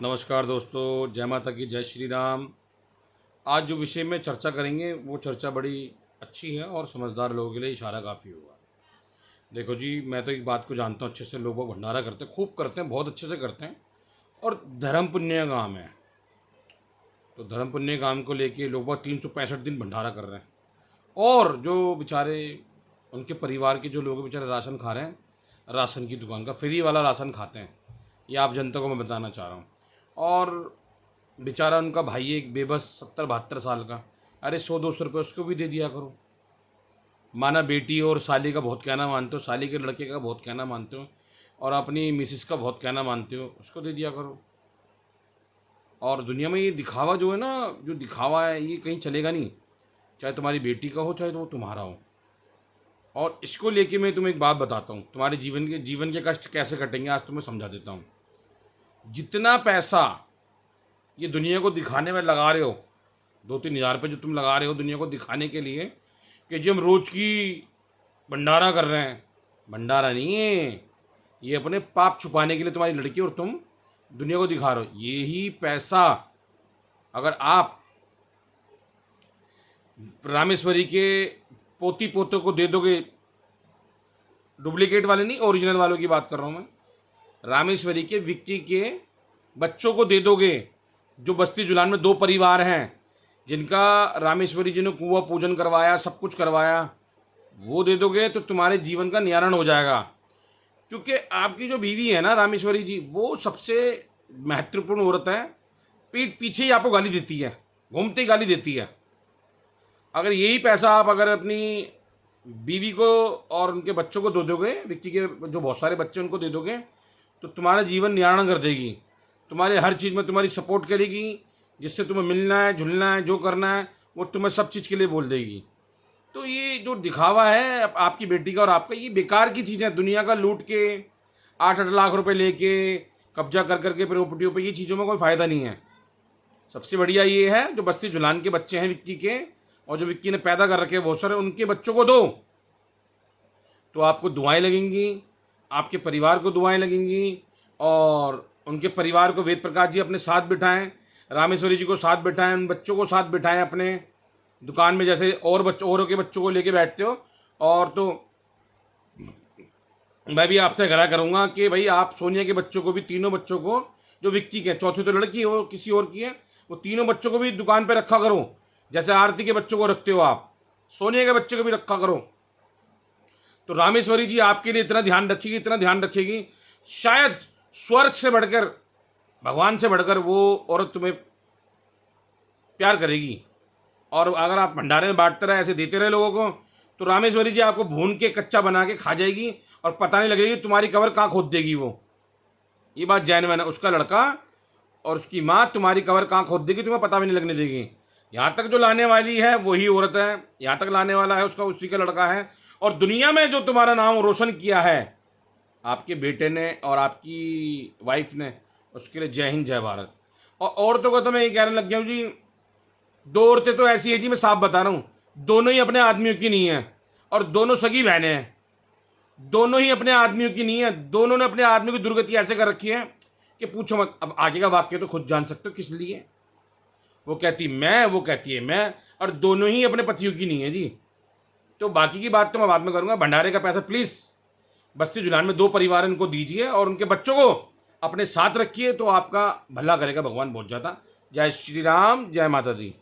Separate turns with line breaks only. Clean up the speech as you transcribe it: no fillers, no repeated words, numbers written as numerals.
नमस्कार दोस्तों, जय माता की, जय श्री राम। आज जो विषय में चर्चा करेंगे वो चर्चा बड़ी अच्छी है और समझदार लोगों के लिए इशारा काफ़ी होगा। देखो जी, मैं तो एक बात को जानता हूँ अच्छे से, लोग वो भंडारा करते हैं, खूब करते हैं, बहुत अच्छे से करते हैं और धर्म पुण्य का काम है। तो धर्म पुण्य काम को लेके लोग बहुत 365 दिन भंडारा कर रहे हैं। और जो बेचारे उनके परिवार के जो लोग बेचारे राशन खा रहे हैं, राशन की दुकान का फ्री वाला राशन खाते हैं, ये आप जनता को मैं बताना चाह रहा हूँ। और बेचारा उनका भाई एक बेबस 70-72 साल का, अरे 100-200 रुपये उसको भी दे दिया करो। माना बेटी और साली का बहुत कहना मानते हो, साली के लड़के का बहुत कहना मानते हो और अपनी मिसिस का बहुत कहना मानते हो, उसको दे दिया करो। और दुनिया में ये दिखावा जो है ना, जो दिखावा है ये कहीं चलेगा नहीं, चाहे तुम्हारी बेटी का हो चाहे तो वो तुम्हारा हो। और इसको लेके मैं तुम्हें एक बात बताता हूँ, तुम्हारे जीवन के कष्ट कैसे कटेंगे आज तुम्हें समझा देता हूँ। जितना पैसा ये दुनिया को दिखाने में लगा रहे हो, 2-3 हज़ार रुपये जो तुम लगा रहे हो दुनिया को दिखाने के लिए कि जो हम रोज की भंडारा कर रहे हैं, भंडारा नहीं है ये, अपने पाप छुपाने के लिए तुम्हारी लड़की और तुम दुनिया को दिखा रहे हो। यही पैसा अगर आप रामेश्वरी के पोती पोतों को दे दोगे, डुप्लीकेट वाले नहीं, ओरिजिनल वालों की बात कर रहा हूँ मैं, रामेश्वरी के विक्की के बच्चों को दे दोगे, जो बस्ती जुलान में 2 परिवार हैं जिनका रामेश्वरी जी ने कुआं पूजन करवाया, सब कुछ करवाया, वो दे दोगे तो तुम्हारे जीवन का निवारण हो जाएगा। क्योंकि आपकी जो बीवी है ना रामेश्वरी जी, वो सबसे महत्वपूर्ण औरत है। पीठ पीछे ही आपको गाली देती है, घूमते ही गाली देती है। अगर यही पैसा आप अगर अपनी बीवी को और उनके बच्चों को दे दोगे, विक्की के जो बहुत सारे बच्चे उनको दे दोगे, तो तुम्हारा जीवन निवारण कर देगी। तुम्हारे हर चीज़ में तुम्हारी सपोर्ट करेगी, जिससे तुम्हें मिलना है, झुलना है, जो करना है वो तुम्हें सब चीज़ के लिए बोल देगी। तो ये जो दिखावा है आपकी बेटी का और आपका, ये बेकार की चीज़ें, दुनिया का लूट के 8-8 लाख रुपए लेके कब्जा कर करके प्रॉपर्टियों पे, ये चीज़ों में कोई फ़ायदा नहीं है। सबसे बढ़िया ये है जो बस्ती जुलान के बच्चे हैं विक्की के, और जो विक्की ने पैदा कर रखे हैं बहुत सारे, उनके बच्चों को दो तो आपको दुआएं लगेंगी, आपके परिवार को दुआएं लगेंगी। और उनके परिवार को वेद प्रकाश जी अपने साथ बिठाएं, रामेश्वरी जी को साथ बिठाएं, उन बच्चों को साथ बिठाएं अपने दुकान में, जैसे और बच्चों औरों के बच्चों को लेके बैठते हो। और तो मैं भी आपसे आग्रह करूंगा कि भाई आप सोनिया के बच्चों को भी, तीनों बच्चों को, जो विक्की के, चौथी तो लड़की है वो किसी और की है, वो तीनों बच्चों को भी दुकान पे रखा करो, जैसे आरती के बच्चों को रखते हो आप, सोनिया के बच्चे को भी रखा करो। तो रामेश्वरी जी आपके लिए इतना ध्यान रखेगी, इतना ध्यान रखेगी, शायद स्वर्ग से बढ़कर, भगवान से बढ़कर वो औरत तुम्हें प्यार करेगी। और अगर आप भंडारे में बांटते रहे, ऐसे देते रहे लोगों को, तो रामेश्वरी जी आपको भून के कच्चा बना के खा जाएगी और पता नहीं लगेगी तुम्हारी कबर कहाँ खोद देगी वो। ये बात जैनवन है, उसका लड़का और उसकी माँ तुम्हारी कबर कहाँ खोद देगी, तुम्हें पता भी नहीं लगने देगी। यहाँ तक जो लाने वाली है वही औरत है, यहाँ तक लाने वाला है उसका, उसी का लड़का है। और दुनिया में जो तुम्हारा नाम रोशन किया है आपके बेटे ने और आपकी वाइफ ने, उसके लिए जय हिंद, जय भारत। और औरतों को तो मैं ये कहने लग गया हूँ जी, 2 औरतें तो ऐसी है जी, मैं साफ बता रहा हूँ, दोनों ही अपने आदमियों की नहीं है और दोनों सगी बहनें हैं। दोनों ही अपने आदमियों की नहीं है, दोनों ने अपने आदमी की दुर्गति ऐसे कर रखी है कि पूछो मत। अब आगे का वाक्य तो खुद जान सकते हो किस लिए। वो कहती मैं, वो कहती है मैं, और दोनों ही अपने पतियों की नहीं है जी। तो बाकी की बात तो मैं बाद में करूँगा। भंडारे का पैसा प्लीज़ बस्ती जुलान में 2 परिवार इनको दीजिए और उनके बच्चों को अपने साथ रखिए, तो आपका भला करेगा भगवान बहुत ज़्यादा। जय श्री राम, जय माता दी।